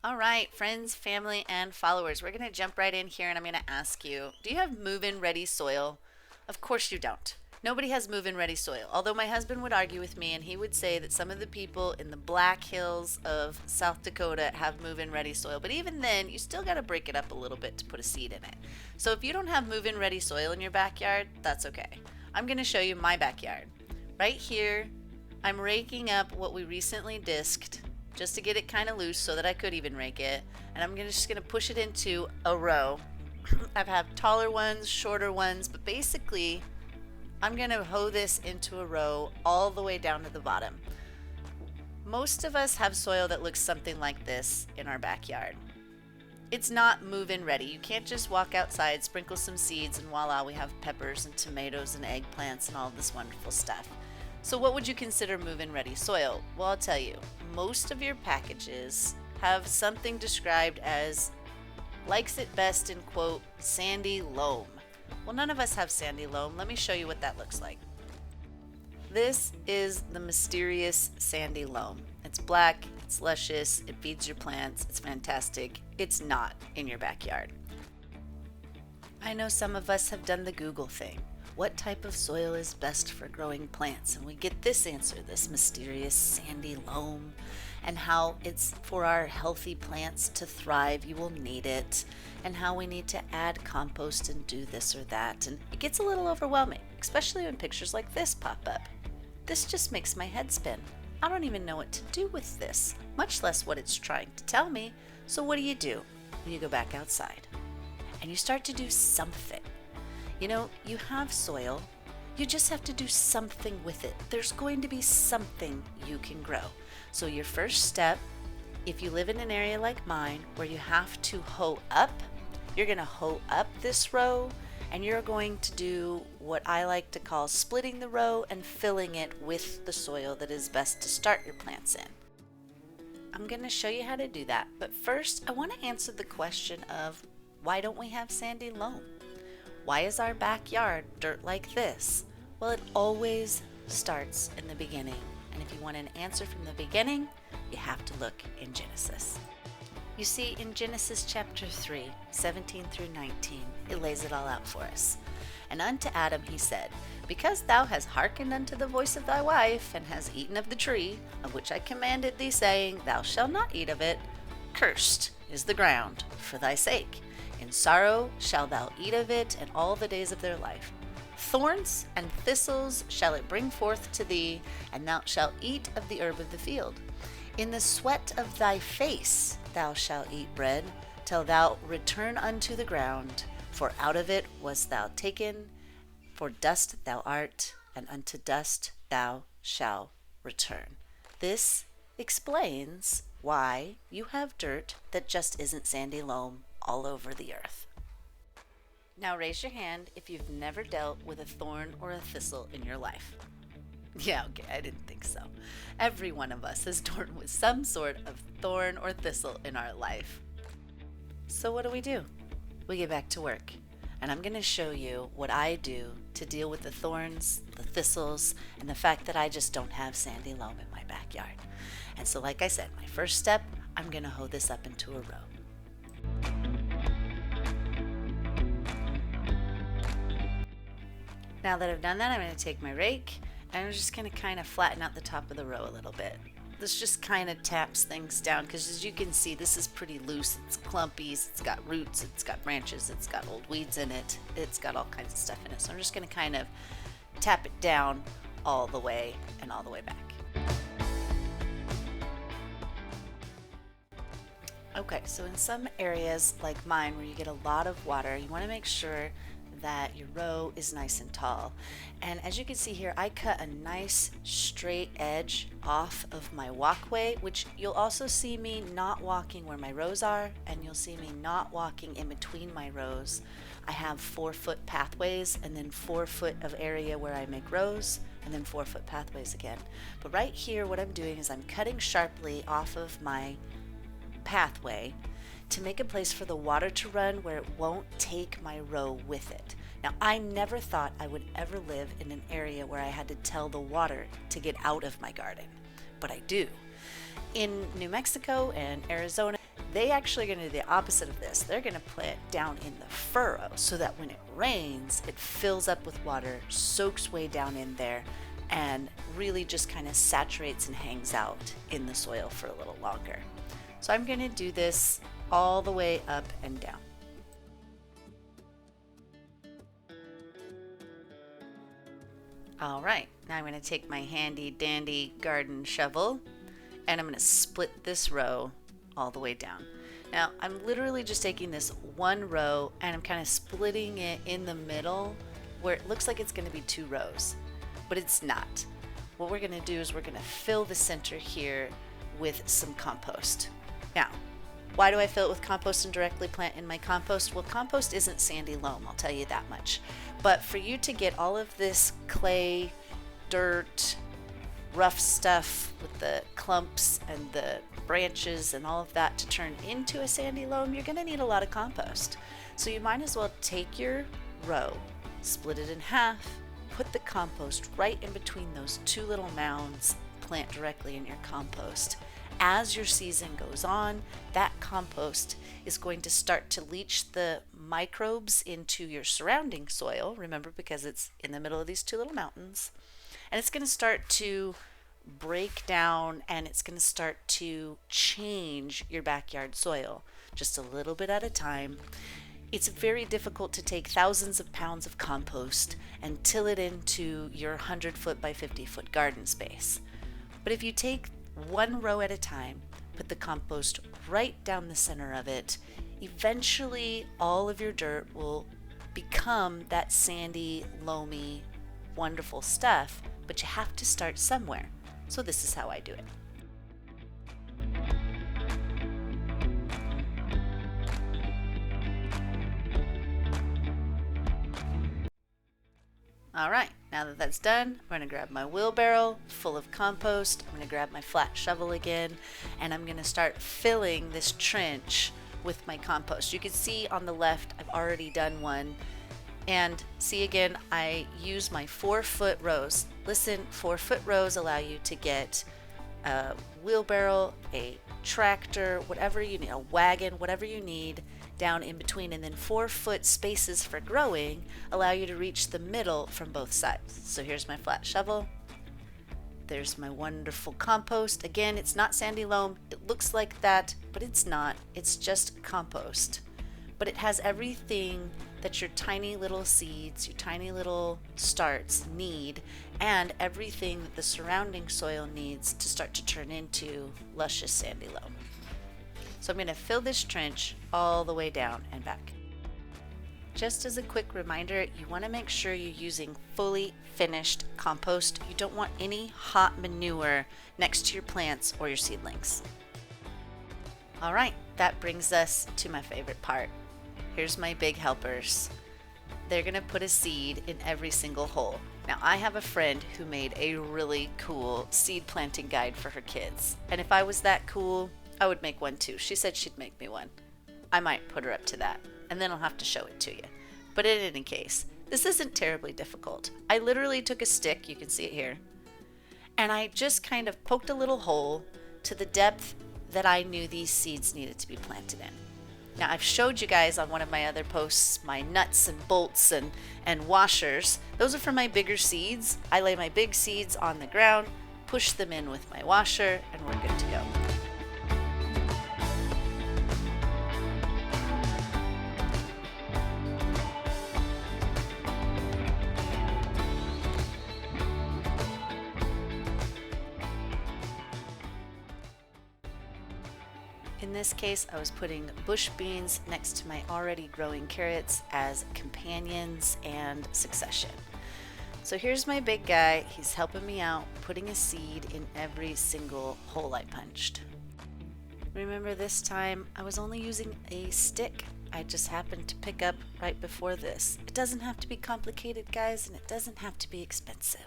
All right, friends, family, and followers, we're going to jump right in here and I'm going to ask you, do you have move-in ready soil? Of course you don't. Nobody has move-in ready soil. Although my husband would argue with me and he would say that some of the people in the Black Hills of South Dakota have move-in ready soil. But even then, you still got to break it up a little bit to put a seed in it. So if you don't have move-in ready soil in your backyard, that's okay. I'm going to show you my backyard. Right here, I'm raking up what we recently disked just to get it kind of loose so that I could even rake it. And I'm just going to push it into a row. I've had taller ones, shorter ones, but basically I'm going to hoe this into a row all the way down to the bottom. Most of us have soil that looks something like this in our backyard. It's not move-in ready. You can't just walk outside, sprinkle some seeds, and voila, we have peppers and tomatoes and eggplants and all this wonderful stuff. So what would you consider move-in ready soil? Well, I'll tell you, most of your packages have something described as likes it best in quote sandy loam. Well, none of us have sandy loam. Let me show you what that looks like. This is the mysterious sandy loam. It's black, it's luscious, it feeds your plants, it's fantastic. It's not in your backyard. I know some of us have done the Google thing. What type of soil is best for growing plants? And we get this answer, this mysterious sandy loam, and how it's for our healthy plants to thrive, you will need it, and how we need to add compost and do this or that. And it gets a little overwhelming, especially when pictures like this pop up. This just makes my head spin. I don't even know what to do with this, much less what it's trying to tell me. So what do when you go back outside? And you start to do something. You know, you have soil, you just have to do something with it. There's going to be something you can grow. So your first step, if you live in an area like mine where you have to hoe up, you're going to hoe up this row and you're going to do what I like to call splitting the row and filling it with the soil that is best to start your plants in. I'm going to show you how to do that, but first I want to answer the question of why don't we have sandy loam? Why is our backyard dirt like this? Well, it always starts in the beginning. And if you want an answer from the beginning, you have to look in Genesis. You see, in Genesis chapter 3, 17 through 19, it lays it all out for us. And unto Adam he said, Because thou hast hearkened unto the voice of thy wife, and hast eaten of the tree, of which I commanded thee, saying, Thou shalt not eat of it, cursed is the ground for thy sake. In sorrow shalt thou eat of it, and all the days of their life. Thorns and thistles shall it bring forth to thee, and thou shalt eat of the herb of the field. In the sweat of thy face thou shalt eat bread, till thou return unto the ground, for out of it wast thou taken, for dust thou art, and unto dust thou shalt return. This explains why you have dirt that just isn't sandy loam all over the earth. Now raise your hand if you've never dealt with a thorn or a thistle in your life. Yeah, okay, I didn't think so. Every one of us has dealt with some sort of thorn or thistle in our life. So what do? We get back to work. And I'm going to show you what I do to deal with the thorns, the thistles, and the fact that I just don't have sandy loam in my backyard. And so like I said, my first step, I'm going to hoe this up into a row. Now that I've done that, I'm going to take my rake and I'm just going to kind of flatten out the top of the row a little bit. This just kind of taps things down because as you can see, this is pretty loose. It's clumpy, it's got roots, it's got branches, it's got old weeds in it, it's got all kinds of stuff in it. So I'm just going to kind of tap it down all the way and all the way back. Okay, so in some areas like mine where you get a lot of water, you want to make sure that your row is nice and tall. And as you can see here, I cut a nice straight edge off of my walkway, which you'll also see me not walking where my rows are, and you'll see me not walking in between my rows. I have 4-foot pathways and then 4 foot of area where I make rows and then 4-foot pathways again. But right here, what I'm doing is I'm cutting sharply off of my pathway to make a place for the water to run where it won't take my row with it. Now, I never thought I would ever live in an area where I had to tell the water to get out of my garden, but I do. In New Mexico and Arizona, they actually are going to do the opposite of this. They're going to plant down in the furrow so that when it rains, it fills up with water, soaks way down in there, and really just kind of saturates and hangs out in the soil for a little longer. So I'm going to do this all the way up and down. All right, now I'm going to take my handy dandy garden shovel and I'm going to split this row all the way down. Now I'm literally just taking this one row and I'm kind of splitting it in the middle where it looks like it's going to be 2 rows, but it's not. What we're going to do is we're going to fill the center here with some compost. Now, why do I fill it with compost and directly plant in my compost? Well, compost isn't sandy loam, I'll tell you that much. But for you to get all of this clay, dirt, rough stuff with the clumps and the branches and all of that to turn into a sandy loam, you're going to need a lot of compost. So you might as well take your row, split it in half, put the compost right in between those 2 little mounds, plant directly in your compost. As your season goes on, that compost is going to start to leach the microbes into your surrounding soil, remember, because it's in the middle of these 2 little mountains, and it's going to start to break down and it's going to start to change your backyard soil just a little bit at a time. It's very difficult to take thousands of pounds of compost and till it into your 100-foot by 50-foot garden space. But if you take 1 row at a time, put the compost right down the center of it, eventually all of your dirt will become that sandy, loamy, wonderful stuff, but you have to start somewhere. So this is how I do it. All right, now that that's done, I'm going to grab my wheelbarrow full of compost. I'm going to grab my flat shovel again, and I'm going to start filling this trench with my compost. You can see on the left, I've already done one. And see again, I use my 4-foot rows. Listen, 4-foot rows allow you to get a wheelbarrow, a tractor, whatever you need, a wagon, whatever you need down in between. And then 4-foot spaces for growing allow you to reach the middle from both sides. So here's my flat shovel. There's my wonderful compost. Again, it's not sandy loam. It looks like that, but it's not. It's just compost. But it has everything that your tiny little seeds, your tiny little starts need, and everything that the surrounding soil needs to start to turn into luscious sandy loam. So I'm going to fill this trench all the way down and back. Just as a quick reminder, you want to make sure you're using fully finished compost. You don't want any hot manure next to your plants or your seedlings. All right, that brings us to my favorite part. Here's my big helpers. They're going to put a seed in every single hole. Now, I have a friend who made a really cool seed planting guide for her kids. And if I was that cool, I would make one too. She said she'd make me one. I might put her up to that, and then I'll have to show it to you. But in any case, this isn't terribly difficult. I literally took a stick, you can see it here, and I just kind of poked a little hole to the depth that I knew these seeds needed to be planted in. Now, I've showed you guys on one of my other posts my nuts and bolts and washers. Those are for my bigger seeds. I lay my big seeds on the ground, push them in with my washer, and we're good to go. In this case, I was putting bush beans next to my already growing carrots as companions and succession. So here's my big guy. He's helping me out, putting a seed in every single hole I punched. Remember, this time I was only using a stick I just happened to pick up right before this. It doesn't have to be complicated, guys, and it doesn't have to be expensive.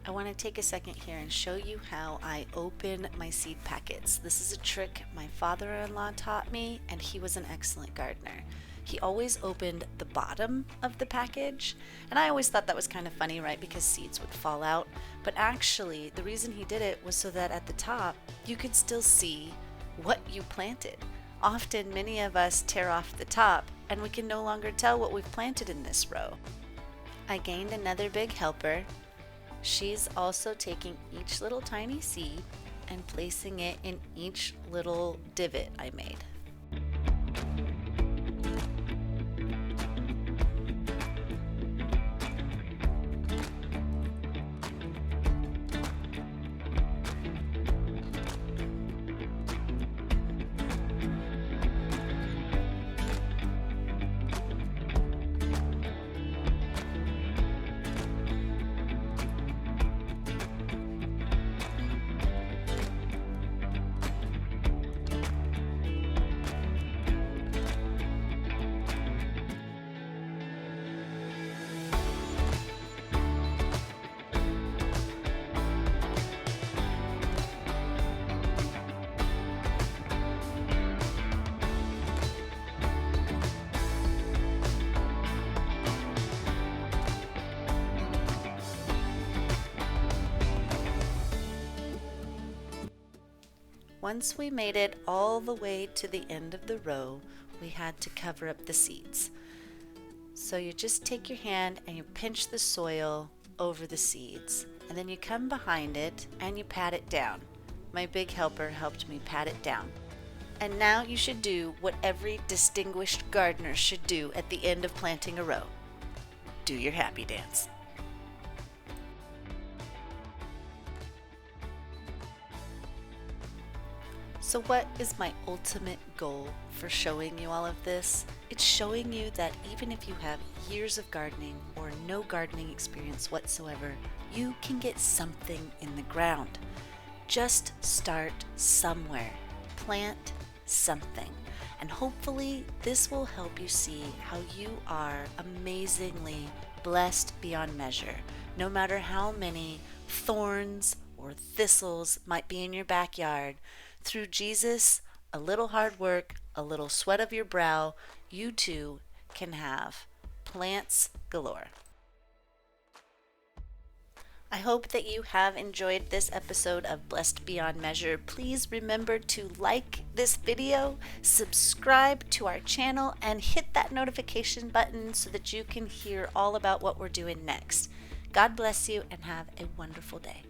I want to take a second here and show you how I open my seed packets. This is a trick my father-in-law taught me, and he was an excellent gardener. He always opened the bottom of the package, and I always thought that was kind of funny, right, because seeds would fall out. But actually, the reason he did it was so that at the top, you could still see what you planted. Often, many of us tear off the top, and we can no longer tell what we've planted in this row. I gained another big helper. She's also taking each little tiny seed and placing it in each little divot I made. Once we made it all the way to the end of the row, we had to cover up the seeds. So you just take your hand and you pinch the soil over the seeds, and then you come behind it and you pat it down. My big helper helped me pat it down. And now you should do what every distinguished gardener should do at the end of planting a row. Do your happy dance. So what is my ultimate goal for showing you all of this? It's showing you that even if you have years of gardening or no gardening experience whatsoever, you can get something in the ground. Just start somewhere. Plant something. And hopefully this will help you see how you are amazingly blessed beyond measure, no matter how many thorns or thistles might be in your backyard. Through Jesus, a little hard work, a little sweat of your brow, you too can have plants galore. I hope that you have enjoyed this episode of Blessed Beyond Measure. Please remember to like this video, subscribe to our channel, and hit that notification button so that you can hear all about what we're doing next. God bless you and have a wonderful day.